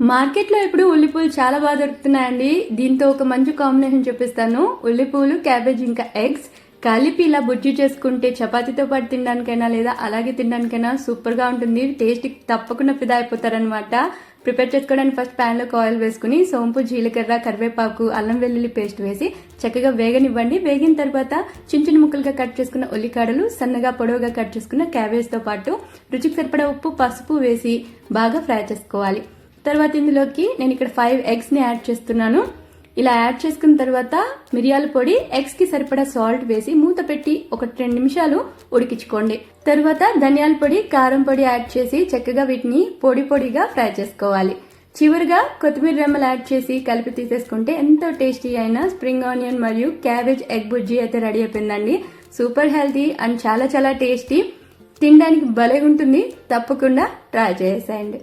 మార్కెట్లో ఇప్పుడు ఉల్లిపూలు చాలా బాగా దొరుకుతున్నాయండి. దీంతో ఒక మంచి కాంబినేషన్ చూపిస్తాను. ఉల్లిపూలు, క్యాబేజ్ ఇంకా ఎగ్స్ కలిపి ఇలా బుజ్జి చేసుకుంటే చపాతీతో పాటు తినడానికైనా లేదా అలాగే తినడానికైనా సూపర్ గా ఉంటుంది. టేస్ట్ తప్పకుండా ఫిదా అయిపోతారనమాట. ప్రిపేర్ చేసుకోవడానికి ఫస్ట్ ప్యాన్ లోకి ఆయిల్ వేసుకుని సోంపు, జీలకర్ర, కరివేపాకు, అల్లం వెల్లుల్లి పేస్ట్ వేసి చక్కగా వేగనివ్వండి. వేగిన తర్వాత చిన్న చిన్న ముక్కలుగా కట్ చేసుకున్న ఉల్లికాడలు, సన్నగా పొడవుగా కట్ చేసుకున్న క్యాబేజ్ తో పాటు రుచికి సరిపడా ఉప్పు, పసుపు వేసి బాగా ఫ్రై చేసుకోవాలి. తర్వాత ఇందులోకి నేను ఇక్కడ 5 ఎగ్స్ ని యాడ్ చేస్తున్నాను. ఇలా యాడ్ చేసుకున్న తర్వాత మిరియాల పొడి, ఎగ్స్ కి సరిపడా సాల్ట్ వేసి మూత పెట్టి 1-2 నిమిషాలు ఉడికించుకోండి. తర్వాత ధనియాల పొడి, కారం పొడి యాడ్ చేసి చక్కగా వీటిని పొడి పొడిగా ఫ్రై చేసుకోవాలి. చివరిగా కొత్తిమీర రెమ్మలు యాడ్ చేసి కలిపి తీసేసుకుంటే ఎంతో టేస్టీ అయిన స్ప్రింగ్ ఆనియన్ మరియు క్యాబేజ్ ఎగ్ బుజ్జి అయితే రెడీ అయిపోయిందండి. సూపర్ హెల్తీ అండ్ చాలా చాలా టేస్టీ. తినడానికి భలే ఉంటుంది. తప్పకుండా ట్రై చేసేయండి.